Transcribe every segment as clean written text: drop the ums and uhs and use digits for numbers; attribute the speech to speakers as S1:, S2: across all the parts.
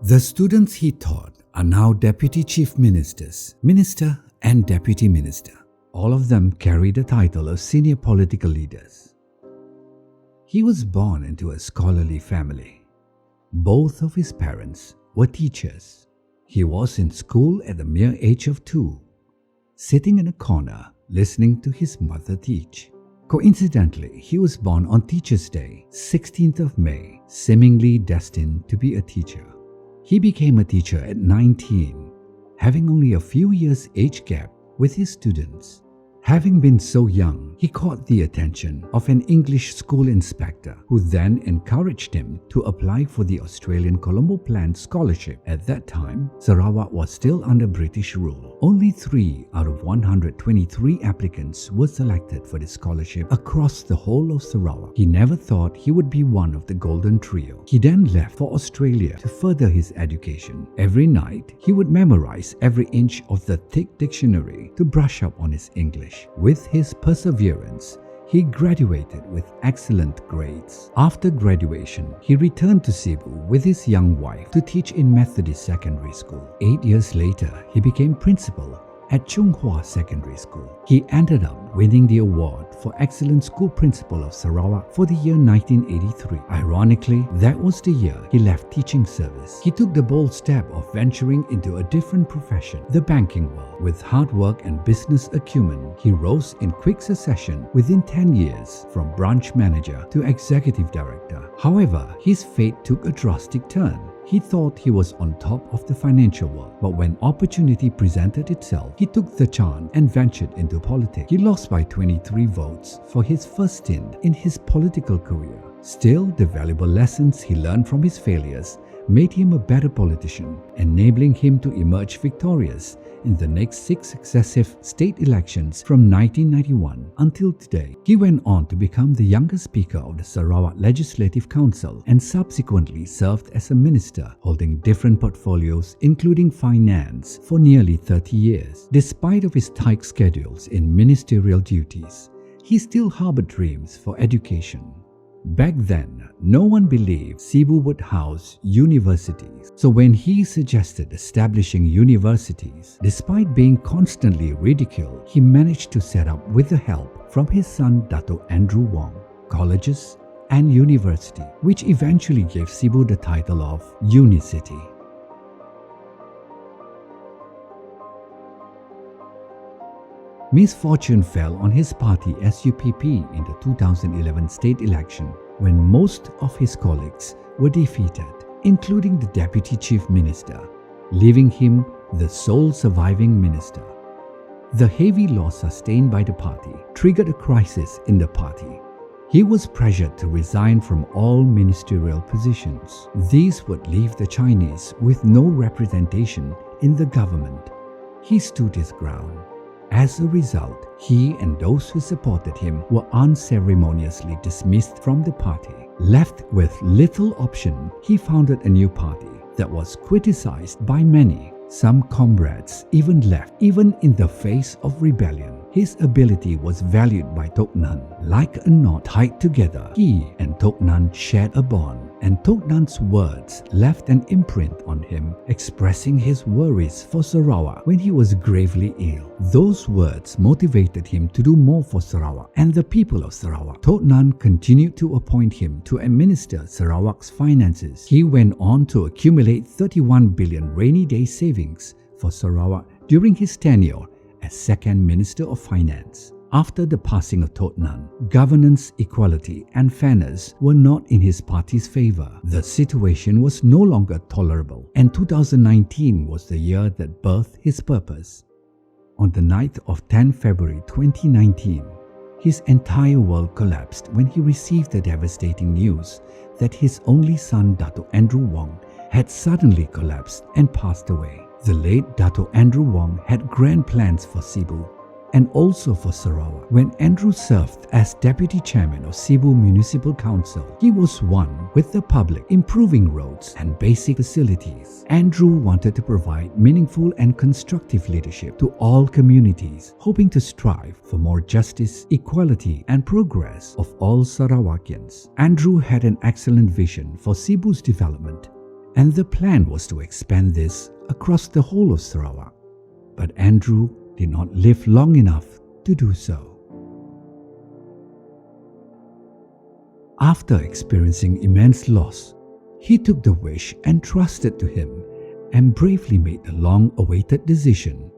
S1: The students he taught are now Deputy Chief Ministers, Minister and Deputy Minister. All of them carry the title of senior political leaders. He was born into a scholarly family. Both of his parents were teachers. He was in school at the mere age of 2, sitting in a corner listening to his mother teach. Coincidentally, he was born on Teachers' Day, 16th of May, seemingly destined to be a teacher. He became a teacher at 19, having only a few years age gap with his students. Having been so young, he caught the attention of an English school inspector who then encouraged him to apply for the Australian Colombo Plan scholarship. At that time, Sarawak was still under British rule. Only 3 out of 123 applicants were selected for the scholarship across the whole of Sarawak. He never thought he would be one of the golden trio. He then left for Australia to further his education. Every night, he would memorize every inch of the thick dictionary to brush up on his English. With his perseverance, he graduated with excellent grades. After graduation, he returned to Cebu with his young wife to teach in Methodist Secondary School. 8 years later, he became principal at Chung Hua Secondary School. He ended up winning the award for Excellent School Principal of Sarawak for the year 1983. Ironically, that was the year he left teaching service. He took the bold step of venturing into a different profession, the banking world. With hard work and business acumen, he rose in quick succession within 10 years from branch manager to executive director. However, his fate took a drastic turn. He thought he was on top of the financial world, but when opportunity presented itself, he took the chance and ventured into politics. He lost by 23 votes for his first stint in his political career. Still, the valuable lessons he learned from his failures made him a better politician, enabling him to emerge victorious in the next 6 successive state elections from 1991 until today. He went on to become the youngest Speaker of the Sarawak Legislative Council and subsequently served as a minister, holding different portfolios including finance for nearly 30 years. Despite of his tight schedules in ministerial duties, he still harbored dreams for education. Back then, no one believed Cebu would house universities. So when he suggested establishing universities, despite being constantly ridiculed, he managed to set up, with the help from his son Dato Andrew Wong, colleges and university, which eventually gave Cebu the title of Unicity. Misfortune fell on his party SUPP in the 2011 state election when most of his colleagues were defeated, including the Deputy Chief Minister, leaving him the sole surviving minister. The heavy loss sustained by the party triggered a crisis in the party. He was pressured to resign from all ministerial positions. These would leave the Chinese with no representation in the government. He stood his ground. As a result, he and those who supported him were unceremoniously dismissed from the party. Left with little option, he founded a new party that was criticized by many. Some comrades even left, even in the face of rebellion. His ability was valued by Tok Nan. Like a knot tied together, he and Tok Nan shared a bond, and Tok Nan's words left an imprint on him, expressing his worries for Sarawak when he was gravely ill. Those words motivated him to do more for Sarawak and the people of Sarawak. Tok Nan continued to appoint him to administer Sarawak's finances. He went on to accumulate 31 billion rainy day savings for Sarawak during his tenure as second Minister of Finance. After the passing of Tok Nan, governance, equality and fairness were not in his party's favor. The situation was no longer tolerable, and 2019 was the year that birthed his purpose. On the night of 10 February 2019, his entire world collapsed when he received the devastating news that his only son Dato Andrew Wong had suddenly collapsed and passed away. The late Dato Andrew Wong had grand plans for Cebu and also for Sarawak. When Andrew served as Deputy Chairman of Cebu Municipal Council, he was one with the public, improving roads and basic facilities. Andrew wanted to provide meaningful and constructive leadership to all communities, hoping to strive for more justice, equality and progress of all Sarawakians. Andrew had an excellent vision for Cebu's development and the plan was to expand this across the whole of Sarawak. But Andrew did not live long enough to do so. After experiencing immense loss, he took the wish entrusted to him and bravely made the long-awaited decision.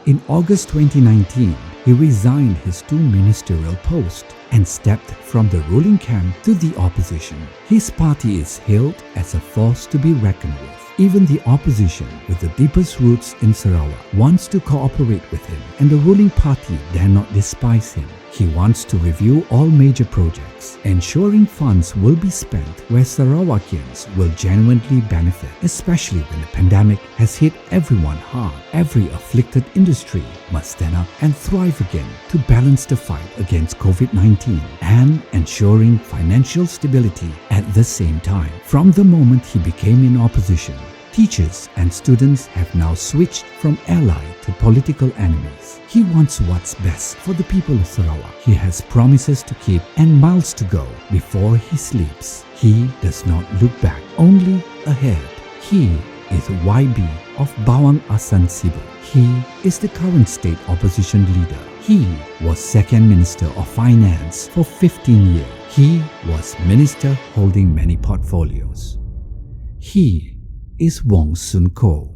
S1: In August 2019, he resigned his 2 ministerial posts and stepped from the ruling camp to the opposition. His party is hailed as a force to be reckoned with. Even the opposition, with the deepest roots in Sarawak, wants to cooperate with him, and the ruling party dare not despise him. He wants to review all major projects, ensuring funds will be spent where Sarawakians will genuinely benefit, especially when the pandemic has hit everyone hard. Every afflicted industry must stand up and thrive again to balance the fight against COVID-19 and ensuring financial stability at the same time. From the moment he became in opposition, teachers and students have now switched from ally to political enemies. He wants what's best for the people of Sarawak. He has promises to keep and miles to go before he sleeps. He does not look back, only ahead. He is YB of Bawang Asan Sibu. He is the current state opposition leader. He was Second Minister of Finance for 15 years. He was Minister holding many portfolios. He is Wong Soon Koh.